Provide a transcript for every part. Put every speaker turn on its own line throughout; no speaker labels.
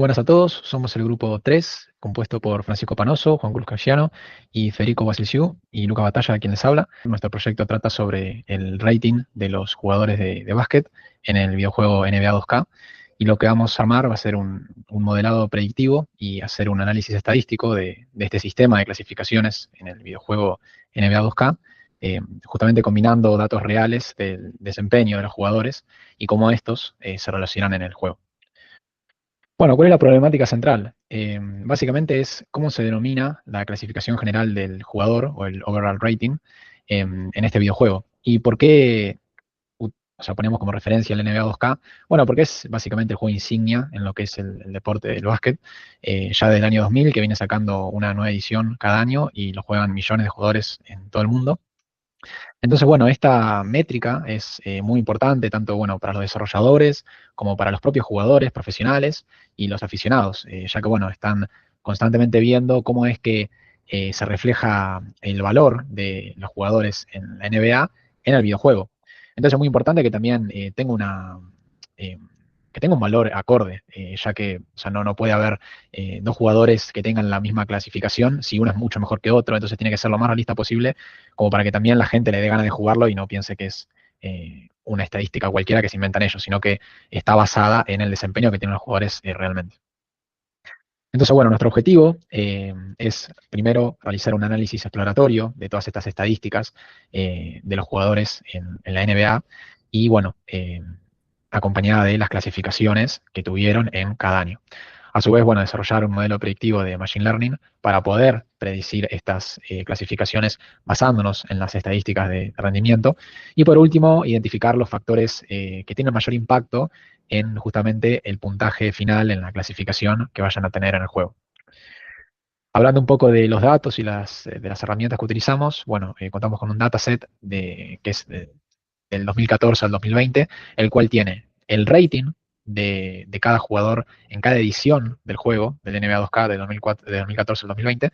buenas a todos, somos el grupo 3, compuesto por Francisco Panoso, Juan Cruz Castellano y Federico Basilciu y Luca Batalla, quien les habla. Nuestro proyecto trata sobre el rating de los jugadores de básquet en el videojuego NBA 2K, y lo que vamos a armar va a ser un modelado predictivo y hacer un análisis estadístico de este sistema de clasificaciones en el videojuego NBA 2K, justamente combinando datos reales del desempeño de los jugadores y cómo estos se relacionan en el juego. Bueno, ¿cuál es la problemática central? Básicamente es cómo se denomina la clasificación general del jugador o el overall rating en este videojuego. ¿Y por qué o sea, ponemos como referencia el NBA 2K? Bueno, porque es básicamente el juego insignia en lo que es el deporte del básquet, ya del año 2000, que viene sacando una nueva edición cada año y lo juegan millones de jugadores en todo el mundo. Entonces, bueno, esta métrica es muy importante tanto, bueno, para los desarrolladores como para los propios jugadores profesionales y los aficionados, ya que, bueno, están constantemente viendo cómo es que se refleja el valor de los jugadores en la NBA en el videojuego. Entonces es muy importante que también eh, que tenga un valor acorde, ya que, o sea, no puede haber dos jugadores que tengan la misma clasificación si uno es mucho mejor que otro. Entonces tiene que ser lo más realista posible, como para que también la gente le dé ganas de jugarlo y no piense que es una estadística cualquiera que se inventan ellos, sino que está basada en el desempeño que tienen los jugadores realmente. Entonces, bueno, nuestro objetivo es primero realizar un análisis exploratorio de todas estas estadísticas de los jugadores en la NBA y, bueno, acompañada de las clasificaciones que tuvieron en cada año. A su vez, bueno, desarrollar un modelo predictivo de Machine Learning para poder predecir estas clasificaciones basándonos en las estadísticas de rendimiento. Y por último, identificar los factores que tienen mayor impacto en justamente el puntaje final en la clasificación que vayan a tener en el juego. Hablando un poco de los datos y de las herramientas que utilizamos, bueno, contamos con un dataset que es del 2014 al 2020, el cual tiene el rating de cada jugador en cada edición del juego, del NBA 2K de 2014 al 2020,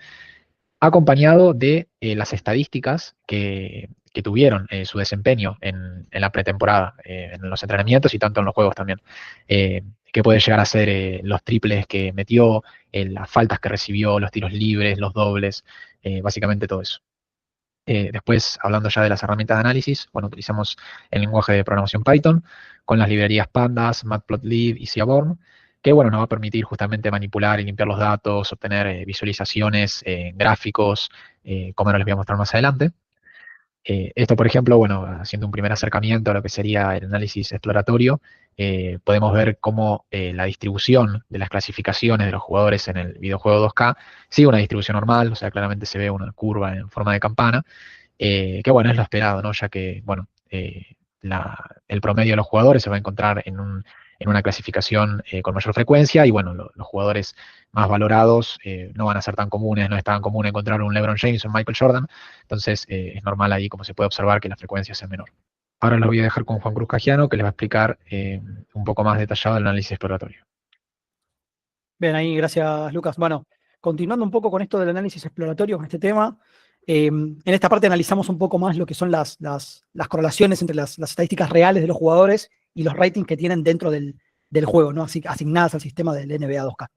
acompañado de las estadísticas que tuvieron su desempeño en la pretemporada, en los entrenamientos y tanto en los juegos también. Que puede llegar a ser los triples que metió, las faltas que recibió, los tiros libres, los dobles, básicamente todo eso. Después, hablando ya de las herramientas de análisis, bueno, utilizamos el lenguaje de programación Python con las librerías Pandas, Matplotlib y Seaborn, que, bueno, nos va a permitir justamente manipular y limpiar los datos, obtener visualizaciones, gráficos, como ahora les voy a mostrar más adelante. Esto, por ejemplo, bueno, haciendo un primer acercamiento a lo que sería el análisis exploratorio, podemos ver cómo la distribución de las clasificaciones de los jugadores en el videojuego 2K sigue una distribución normal, o sea, claramente se ve una curva en forma de campana, que, bueno, es lo esperado, ¿no? Ya que, bueno, el promedio de los jugadores se va a encontrar en una clasificación con mayor frecuencia y, bueno, los jugadores más valorados no van a ser tan comunes, no es tan común encontrar un LeBron James o un Michael Jordan. Entonces es normal ahí, como se puede observar, que la frecuencia sea menor. Ahora los voy a dejar con Juan Cruz Cajiano, que les va a explicar un poco más detallado el análisis exploratorio.
Bien, ahí, gracias, Lucas. Bueno, continuando un poco con esto del análisis exploratorio, con este tema, en esta parte analizamos un poco más lo que son las correlaciones entre las estadísticas reales de los jugadores y los ratings que tienen dentro del juego, ¿no? Así, asignadas al sistema del NBA 2K.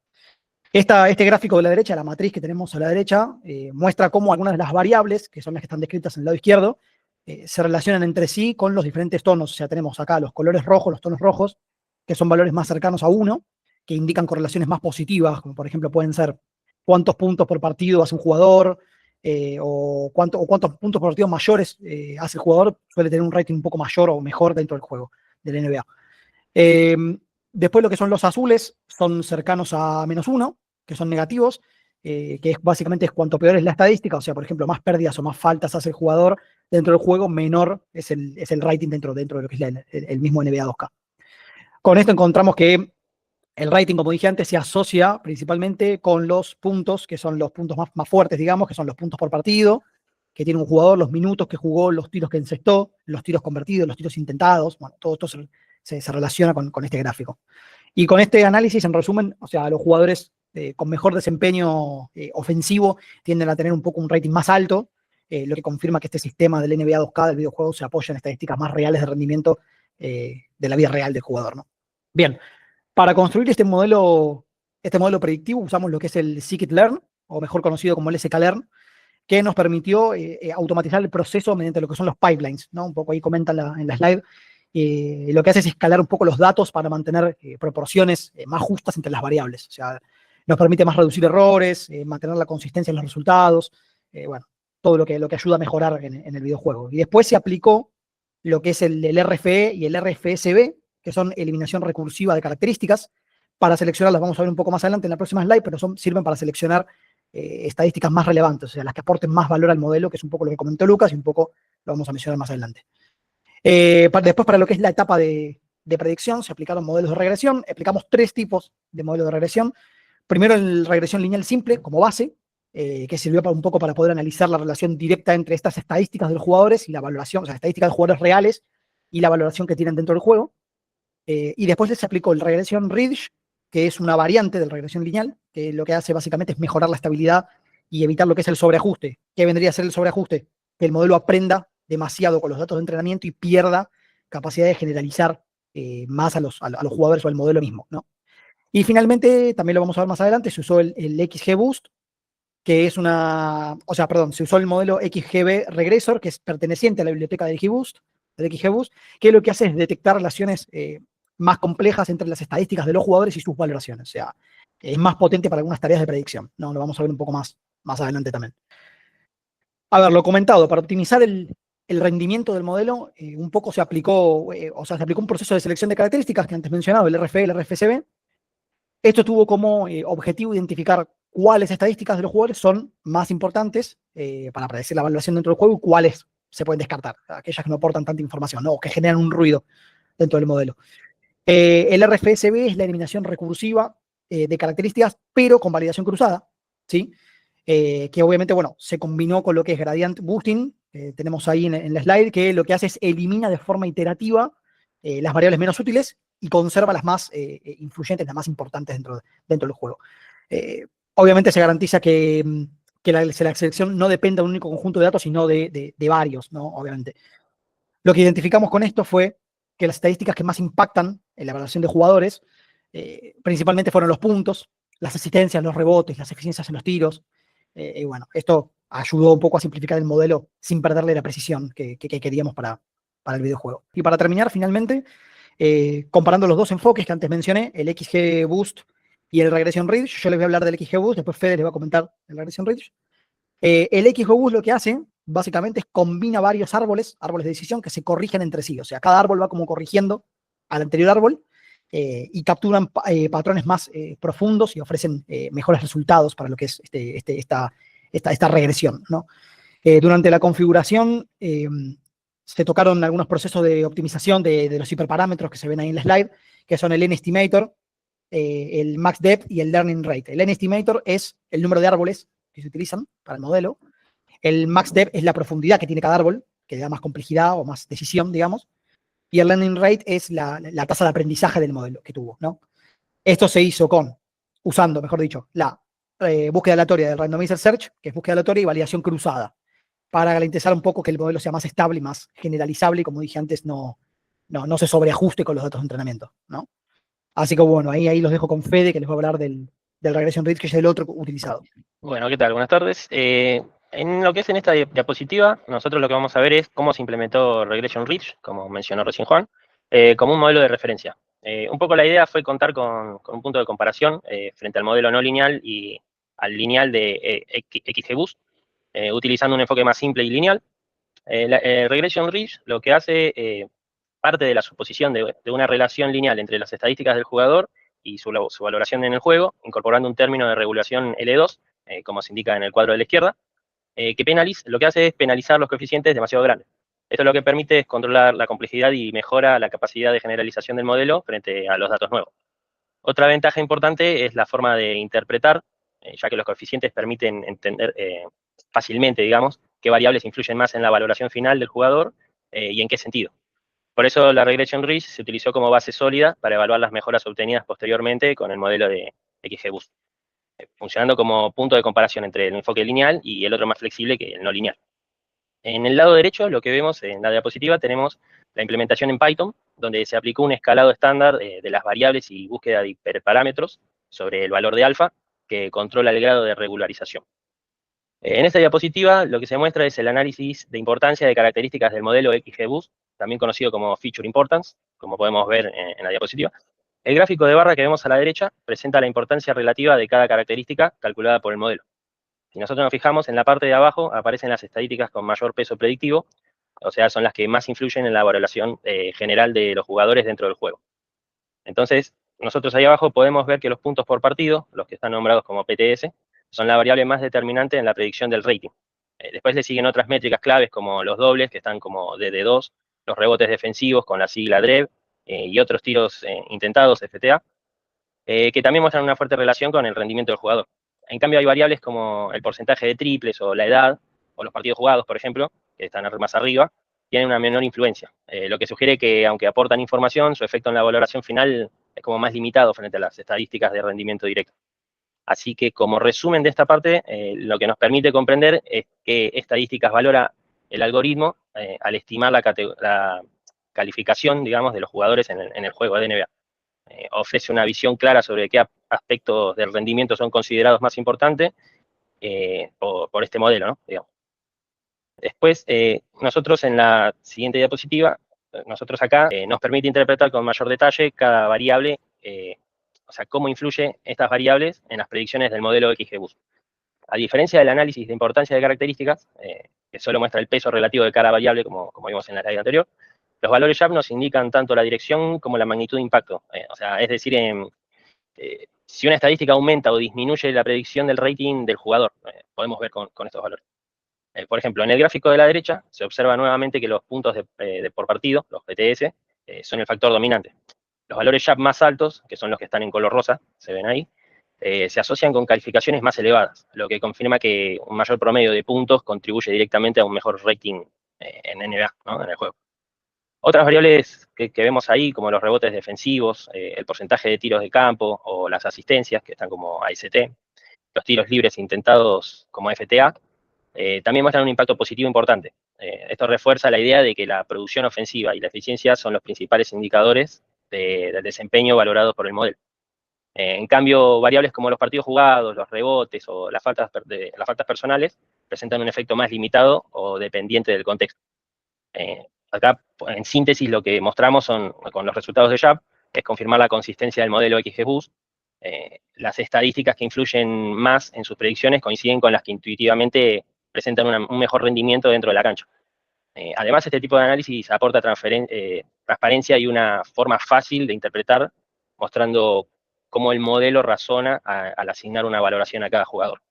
Este gráfico de la derecha, la matriz que tenemos a la derecha, muestra cómo algunas de las variables, que son las que están descritas en el lado izquierdo, se relacionan entre sí con los diferentes tonos. O sea, tenemos acá los colores rojos, los tonos rojos, que son valores más cercanos a 1, que indican correlaciones más positivas, como por ejemplo pueden ser cuántos puntos por partido hace un jugador, o cuántos puntos por partido mayores hace el jugador, suele tener un rating un poco mayor o mejor dentro del juego del NBA. Después lo que son los azules son cercanos a -1, que son negativos, que básicamente es cuanto peor es la estadística, o sea, por ejemplo, más pérdidas o más faltas hace el jugador dentro del juego, menor es el rating dentro de lo que es el mismo NBA 2K. Con esto encontramos que el rating, como dije antes, se asocia principalmente con los puntos, que son los puntos más fuertes, digamos, que son los puntos por partido, que tiene un jugador, los minutos que jugó, los tiros que encestó, los tiros convertidos, los tiros intentados, bueno, todo esto se relaciona con este gráfico. Y con este análisis, en resumen, o sea, los jugadores con mejor desempeño ofensivo tienden a tener un poco un rating más alto, lo que confirma que este sistema del NBA 2K del videojuego se apoya en estadísticas más reales de rendimiento de la vida real del jugador, ¿no? Bien, para construir este modelo este modelo predictivo usamos lo que es el scikit-learn, o mejor conocido como el sklearn, que nos permitió automatizar el proceso mediante lo que son los pipelines, ¿no? Un poco ahí comenta en la slide. Lo que hace es escalar un poco los datos para mantener proporciones más justas entre las variables. O sea, nos permite más reducir errores, mantener la consistencia en los resultados, bueno, todo lo que ayuda a mejorar en el videojuego. Y después se aplicó lo que es el RFE y el RFSB, que son eliminación recursiva de características, para seleccionarlas. Vamos a ver un poco más adelante en la próxima slide, pero sirven para seleccionar estadísticas más relevantes, o sea, las que aporten más valor al modelo, que es un poco lo que comentó Lucas y un poco lo vamos a mencionar más adelante. Después, para lo que es la etapa de predicción, se aplicaron modelos de regresión. Aplicamos 3 tipos de modelos de regresión. Primero, el regresión lineal simple como base, que sirvió un poco para poder analizar la relación directa entre estas estadísticas de los jugadores y la valoración, o sea, estadísticas de jugadores reales y la valoración que tienen dentro del juego. Y después se aplicó el regresión ridge, que es una variante del regresión lineal, que lo que hace básicamente es mejorar la estabilidad y evitar lo que es el sobreajuste. ¿Qué vendría a ser el sobreajuste? Que el modelo aprenda demasiado con los datos de entrenamiento y pierda capacidad de generalizar más a los jugadores o al modelo mismo, ¿no? Y finalmente, también lo vamos a ver más adelante, se usó el XGBoost, que es se usó el modelo XGB Regressor, que es perteneciente a la biblioteca del XGBoost, que lo que hace es detectar relaciones más complejas entre las estadísticas de los jugadores y sus valoraciones. O sea, es más potente para algunas tareas de predicción, ¿no? Lo vamos a ver un poco más adelante también. A ver, lo comentado, para optimizar el rendimiento del modelo, un poco se aplicó un proceso de selección de características que antes mencionaba, el RFE, el RFSB. Esto tuvo como objetivo identificar cuáles estadísticas de los jugadores son más importantes para predecir la valoración dentro del juego y cuáles se pueden descartar, aquellas que no aportan tanta información, ¿no? O que generan un ruido dentro del modelo. El RFSB es la eliminación recursiva de características, pero con validación cruzada, ¿sí? Que obviamente, bueno, se combinó con lo que es gradient boosting, tenemos ahí en la slide, que lo que hace es elimina de forma iterativa las variables menos útiles y conserva las más influyentes, las más importantes dentro del juego. Obviamente se garantiza que la selección no dependa de un único conjunto de datos, sino de varios, ¿no? Obviamente. Lo que identificamos con esto fue que las estadísticas que más impactan en la evaluación de jugadores principalmente fueron los puntos, las asistencias, los rebotes, las eficiencias en los tiros. Y bueno, esto ayudó un poco a simplificar el modelo sin perderle la precisión que queríamos para el videojuego. Y para terminar, finalmente, comparando los dos enfoques que antes mencioné, el XGBoost y el Regression Ridge, yo les voy a hablar del XGBoost, después Fede les va a comentar el Regression Ridge. El XGBoost lo que hace, básicamente, es combina varios árboles de decisión que se corrigen entre sí. O sea, cada árbol va como corrigiendo al anterior árbol y capturan patrones más profundos y ofrecen mejores resultados para lo que es esta regresión, ¿no? Durante la configuración se tocaron algunos procesos de optimización de los hiperparámetros que se ven ahí en la slide, que son el N-Estimator, el Max Depth y el Learning Rate. El N-Estimator es el número de árboles que se utilizan para el modelo. El Max Depth es la profundidad que tiene cada árbol, que le da más complejidad o más decisión, digamos. Y el Learning Rate es la tasa de aprendizaje del modelo que tuvo, ¿no? Esto se hizo usando, mejor dicho, la búsqueda aleatoria del Randomizer Search, que es búsqueda aleatoria y validación cruzada, para garantizar un poco que el modelo sea más estable y más generalizable y, como dije antes, no se sobreajuste con los datos de entrenamiento, ¿no? Así que bueno, ahí los dejo con Fede, que les va a hablar del Regression Rate, que es el otro utilizado.
Bueno, ¿qué tal? Buenas tardes. En lo que es en esta diapositiva, nosotros lo que vamos a ver es cómo se implementó Regression Ridge, como mencionó recién Juan, como un modelo de referencia. Un poco la idea fue contar con un punto de comparación frente al modelo no lineal y al lineal de XGBoost, utilizando un enfoque más simple y lineal. Regression Ridge lo que hace parte de la suposición de una relación lineal entre las estadísticas del jugador y su valoración en el juego, incorporando un término de regulación L2, como se indica en el cuadro de la izquierda, que lo que hace es penalizar los coeficientes demasiado grandes. Esto lo que permite es controlar la complejidad y mejora la capacidad de generalización del modelo frente a los datos nuevos. Otra ventaja importante es la forma de interpretar, ya que los coeficientes permiten entender fácilmente, digamos, qué variables influyen más en la valoración final del jugador y en qué sentido. Por eso la Regression Ridge se utilizó como base sólida para evaluar las mejoras obtenidas posteriormente con el modelo de XGBoost, funcionando como punto de comparación entre el enfoque lineal y el otro más flexible que el no lineal. En el lado derecho, lo que vemos en la diapositiva, tenemos la implementación en Python, donde se aplicó un escalado estándar de las variables y búsqueda de hiperparámetros sobre el valor de alfa, que controla el grado de regularización. En esta diapositiva lo que se muestra es el análisis de importancia de características del modelo XGBoost, también conocido como Feature Importance, como podemos ver en la diapositiva. El gráfico de barra que vemos a la derecha presenta la importancia relativa de cada característica calculada por el modelo. Si nosotros nos fijamos, en la parte de abajo aparecen las estadísticas con mayor peso predictivo, o sea, son las que más influyen en la valoración general de los jugadores dentro del juego. Entonces, nosotros ahí abajo podemos ver que los puntos por partido, los que están nombrados como PTS, son la variable más determinante en la predicción del rating. Después le siguen otras métricas claves como los dobles, que están como DD2, los rebotes defensivos con la sigla DREV, y otros tiros intentados, FTA, que también muestran una fuerte relación con el rendimiento del jugador. En cambio, hay variables como el porcentaje de triples o la edad, o los partidos jugados, por ejemplo, que están más arriba, tienen una menor influencia, lo que sugiere que, aunque aportan información, su efecto en la valoración final es como más limitado frente a las estadísticas de rendimiento directo. Así que, como resumen de esta parte, lo que nos permite comprender es qué estadísticas valora el algoritmo al estimar la calificación, digamos, de los jugadores en el juego de NBA. Ofrece una visión clara sobre qué aspectos del rendimiento son considerados más importantes por este modelo, ¿no? Digamos. Después, nosotros en la siguiente diapositiva, nosotros acá nos permite interpretar con mayor detalle cada variable, o sea, cómo influye estas variables en las predicciones del modelo XGBoost. A diferencia del análisis de importancia de características, que solo muestra el peso relativo de cada variable, como vimos en la slide anterior, los valores YAP nos indican tanto la dirección como la magnitud de impacto. O sea, es decir, si una estadística aumenta o disminuye la predicción del rating del jugador, podemos ver con estos valores. Por ejemplo, en el gráfico de la derecha se observa nuevamente que los puntos por partido, los PTS, son el factor dominante. Los valores YAP más altos, que son los que están en color rosa, se ven ahí, se asocian con calificaciones más elevadas, lo que confirma que un mayor promedio de puntos contribuye directamente a un mejor rating en NBA, ¿no? En el juego. Otras variables que vemos ahí, como los rebotes defensivos, el porcentaje de tiros de campo o las asistencias, que están como AST, los tiros libres intentados como FTA, también muestran un impacto positivo importante. Esto refuerza la idea de que la producción ofensiva y la eficiencia son los principales indicadores del desempeño valorados por el modelo. En cambio, variables como los partidos jugados, los rebotes o las faltas personales presentan un efecto más limitado o dependiente del contexto. Acá, en síntesis, lo que mostramos con los resultados de YAP es confirmar la consistencia del modelo XGBoost. Las estadísticas que influyen más en sus predicciones coinciden con las que intuitivamente presentan un mejor rendimiento dentro de la cancha. Además, este tipo de análisis aporta transparencia y una forma fácil de interpretar, mostrando cómo el modelo razona al asignar una valoración a cada jugador.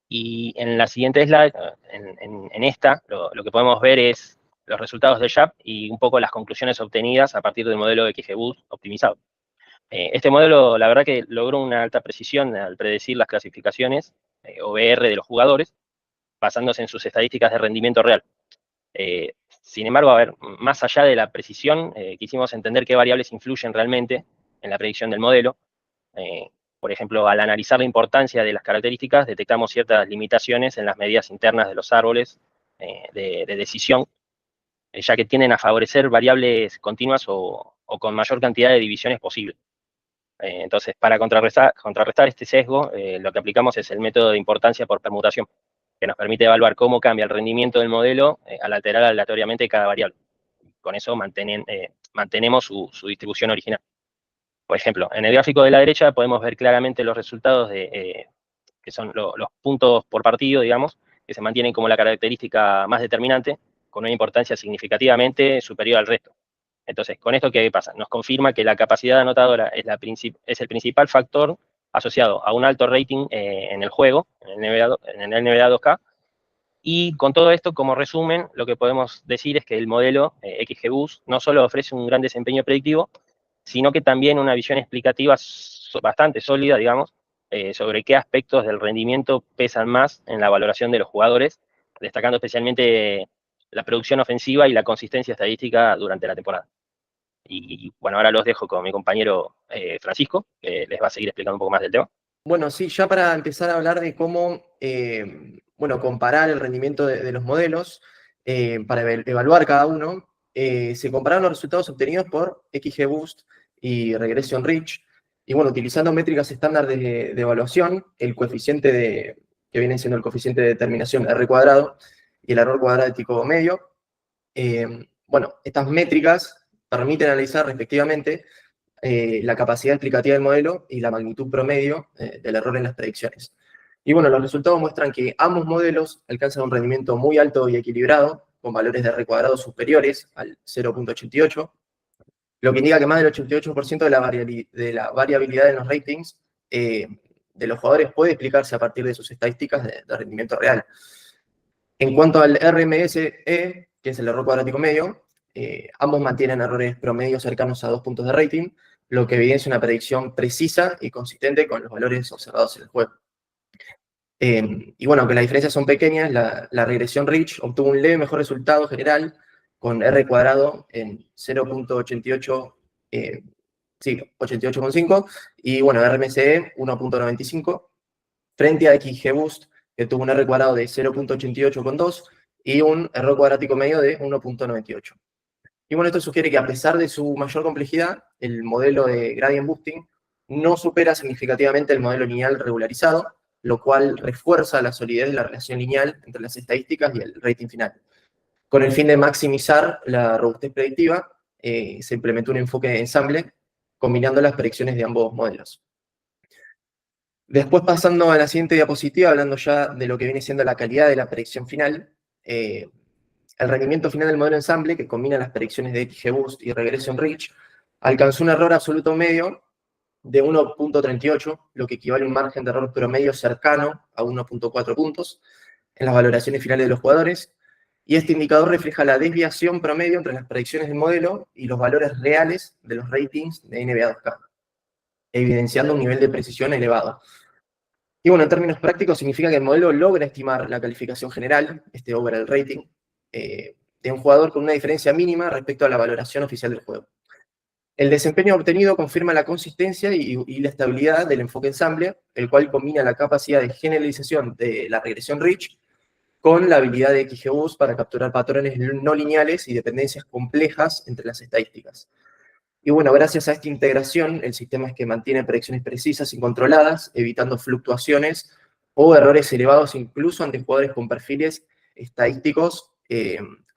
Y en la siguiente slide, en esta, lo que podemos ver es los resultados de YAP y un poco las conclusiones obtenidas a partir del modelo de XGBoost optimizado. Este modelo, la verdad que logró una alta precisión al predecir las clasificaciones OBR de los jugadores, basándose en sus estadísticas de rendimiento real. Sin embargo, a ver, más allá de la precisión, quisimos entender qué variables influyen realmente en la predicción del modelo. Por ejemplo, al analizar la importancia de las características, detectamos ciertas limitaciones en las medidas internas de los árboles de decisión, ya que tienden a favorecer variables continuas o con mayor cantidad de divisiones posible. Entonces, para contrarrestar este sesgo, lo que aplicamos es el método de importancia por permutación, que nos permite evaluar cómo cambia el rendimiento del modelo al alterar aleatoriamente cada variable. Con eso mantenemos su distribución original. Por ejemplo, en el gráfico de la derecha podemos ver claramente los resultados que son los puntos por partido, digamos, que se mantienen como la característica más determinante, con una importancia significativamente superior al resto. Entonces, ¿con esto qué pasa? Nos confirma que la capacidad anotadora es el principal factor asociado a un alto rating en el juego, en el NBA 2K, y con todo esto, como resumen, lo que podemos decir es que el modelo XGBoost no solo ofrece un gran desempeño predictivo, sino que también una visión explicativa bastante sólida, digamos, sobre qué aspectos del rendimiento pesan más en la valoración de los jugadores, destacando especialmente la producción ofensiva y la consistencia estadística durante la temporada. Y bueno, ahora los dejo con mi compañero Francisco, que les va a seguir explicando un poco más del tema.
Bueno, sí, ya para empezar a hablar de cómo comparar el rendimiento de los modelos, para evaluar cada uno, se compararon los resultados obtenidos por XGBoost y Regression Ridge. Y bueno, utilizando métricas estándar de evaluación, el coeficiente que viene siendo el coeficiente de determinación R cuadrado y el error cuadrático medio, bueno, estas métricas permiten analizar respectivamente la capacidad explicativa del modelo y la magnitud promedio del error en las predicciones. Y bueno, los resultados muestran que ambos modelos alcanzan un rendimiento muy alto y equilibrado, con valores de R cuadrado superiores al 0.88, lo que indica que más del 88% de la variabilidad en los ratings de los jugadores puede explicarse a partir de sus estadísticas de rendimiento real. En cuanto al RMSE, que es el error cuadrático medio, ambos mantienen errores promedios cercanos a 2 puntos de rating, lo que evidencia una predicción precisa y consistente con los valores observados en el juego. Y bueno, aunque las diferencias son pequeñas, la regresión Rich obtuvo un leve mejor resultado general con R cuadrado en 0.88, sí, 88,5, y bueno, RMSE 1.95, frente a XGBoost, que tuvo un R cuadrado de 0.88,2 y un error cuadrático medio de 1.98. Y bueno, esto sugiere que a pesar de su mayor complejidad, el modelo de gradient boosting no supera significativamente el modelo lineal regularizado, lo cual refuerza la solidez de la relación lineal entre las estadísticas y el rating final. Con el fin de maximizar la robustez predictiva, se implementó un enfoque de ensamble combinando las predicciones de ambos modelos. Después, pasando a la siguiente diapositiva, hablando ya de lo que viene siendo la calidad de la predicción final, el rendimiento final del modelo ensamble, que combina las predicciones de XGBoost y Regression Rich, alcanzó un error absoluto medio de 1.38, lo que equivale a un margen de error promedio cercano a 1.4 puntos en las valoraciones finales de los jugadores, y este indicador refleja la desviación promedio entre las predicciones del modelo y los valores reales de los ratings de NBA 2K, evidenciando un nivel de precisión elevado. Y bueno, en términos prácticos significa que el modelo logra estimar la calificación general, este overall rating, de un jugador con una diferencia mínima respecto a la valoración oficial del juego. El desempeño obtenido confirma la consistencia y la estabilidad del enfoque ensamble, el cual combina la capacidad de generalización de la regresión Rich con la habilidad de XGBoost para capturar patrones no lineales y dependencias complejas entre las estadísticas. Y bueno, gracias a esta integración, el sistema es que mantiene predicciones precisas y controladas, evitando fluctuaciones o errores elevados incluso ante jugadores con perfiles estadísticos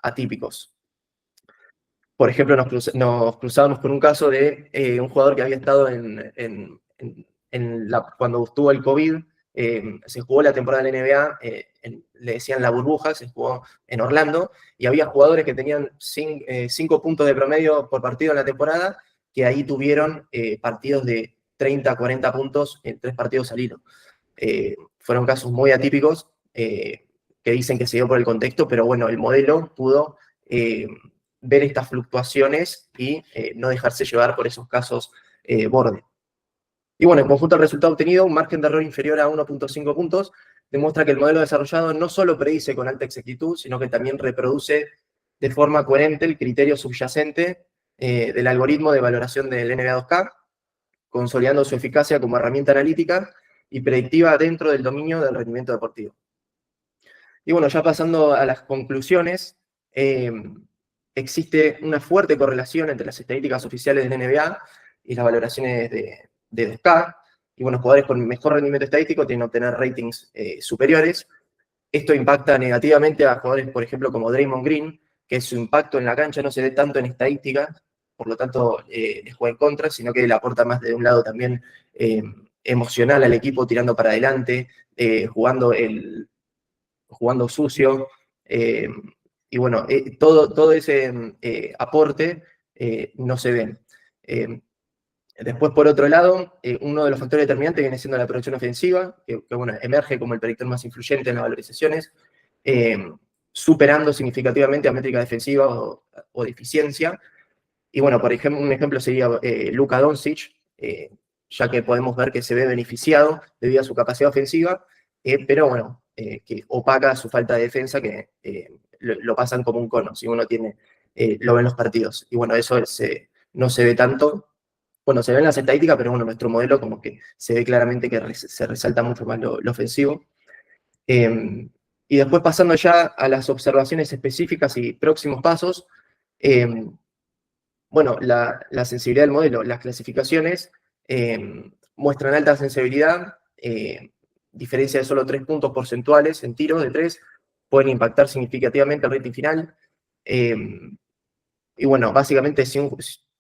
atípicos. Por ejemplo, nos cruzábamos con un caso de un jugador que había estado cuando estuvo el COVID, se jugó la temporada de la NBA, le decían la burbuja, se jugó en Orlando, y había jugadores que tenían 5 puntos de promedio por partido en la temporada, que ahí tuvieron partidos de 30, 40 puntos en 3 partidos al hilo. Fueron casos muy atípicos, que dicen que se dio por el contexto, pero bueno, el modelo pudo ver estas fluctuaciones y no dejarse llevar por esos casos borde. Y bueno, en conjunto al resultado obtenido, un margen de error inferior a 1.5 puntos, demuestra que el modelo desarrollado no solo predice con alta exactitud, sino que también reproduce de forma coherente el criterio subyacente del algoritmo de valoración del NBA 2K, consolidando su eficacia como herramienta analítica y predictiva dentro del dominio del rendimiento deportivo. Y bueno, ya pasando a las conclusiones, existe una fuerte correlación entre las estadísticas oficiales del NBA y las valoraciones de 2K, y bueno, jugadores con mejor rendimiento estadístico tienen que obtener ratings superiores. Esto impacta negativamente a jugadores, por ejemplo, como Draymond Green, que su impacto en la cancha no se ve tanto en estadísticas, por lo tanto les juega en contra, sino que le aporta más de un lado también emocional al equipo, tirando para adelante, jugando sucio, y bueno, todo ese aporte no se ve. Después, por otro lado, uno de los factores determinantes viene siendo la producción ofensiva, que bueno, emerge como el predictor más influyente en las valorizaciones, superando significativamente a métrica defensiva o de eficiencia. Y bueno, por ejemplo, un ejemplo sería Luka Doncic, ya que podemos ver que se ve beneficiado debido a su capacidad ofensiva, pero bueno, que opaca su falta de defensa, que lo pasan como un cono, si uno lo ve en los partidos. Y bueno, eso no se ve tanto. Bueno, se ve en las estadísticas, pero bueno, nuestro modelo como que se ve claramente que se resalta mucho más lo ofensivo. Y después, pasando ya a las observaciones específicas y próximos pasos, bueno, la sensibilidad del modelo, las clasificaciones muestran alta sensibilidad, diferencia de solo 3 puntos porcentuales en tiros de 3, pueden impactar significativamente el rating final. Y bueno, básicamente,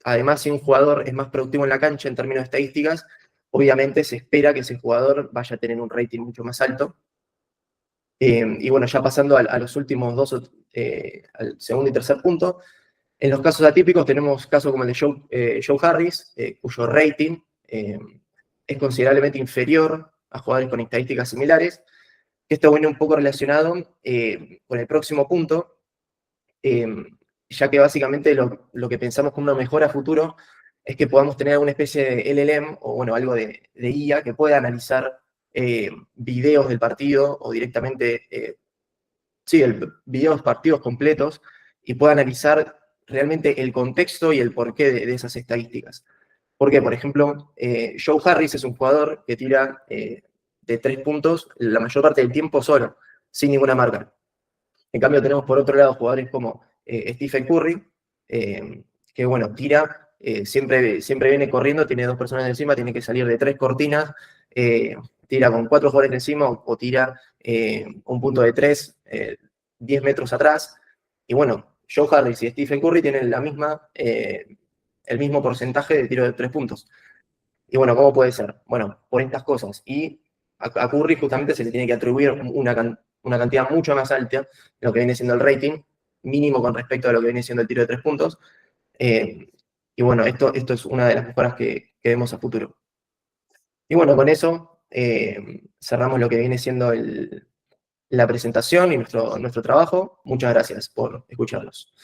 además, si un jugador es más productivo en la cancha en términos de estadísticas, obviamente se espera que ese jugador vaya a tener un rating mucho más alto. Y bueno, ya pasando a los últimos dos, al segundo y tercer punto, en los casos atípicos tenemos casos como el de Joe Harris, cuyo rating es considerablemente inferior a jugadores con estadísticas similares. Esto viene un poco relacionado con el próximo punto, ya que básicamente lo que pensamos como una mejora a futuro es que podamos tener una especie de LLM, o bueno, algo de IA que pueda analizar videos del partido, o directamente, videos partidos completos, y pueda analizar realmente el contexto y el porqué de esas estadísticas. Porque, por ejemplo, Joe Harris es un jugador que tira de 3 puntos la mayor parte del tiempo solo, sin ninguna marca. En cambio, tenemos por otro lado jugadores como Stephen Curry, que bueno, tira, siempre viene corriendo, tiene 2 personas encima, tiene que salir de 3 cortinas, tira con 4 jugadores encima, o tira un punto de 3, 10 metros atrás. Y bueno, Joe Harris y Stephen Curry tienen el mismo porcentaje de tiro de 3 puntos. Y bueno, ¿cómo puede ser? Bueno, por estas cosas. Y a Curry justamente se le tiene que atribuir una cantidad mucho más alta de lo que viene siendo el rating, mínimo con respecto a lo que viene siendo el tiro de 3 puntos. Y bueno, esto es una de las mejoras que vemos a futuro. Y bueno, con eso cerramos lo que viene siendo la presentación y nuestro trabajo. Muchas gracias por escucharnos.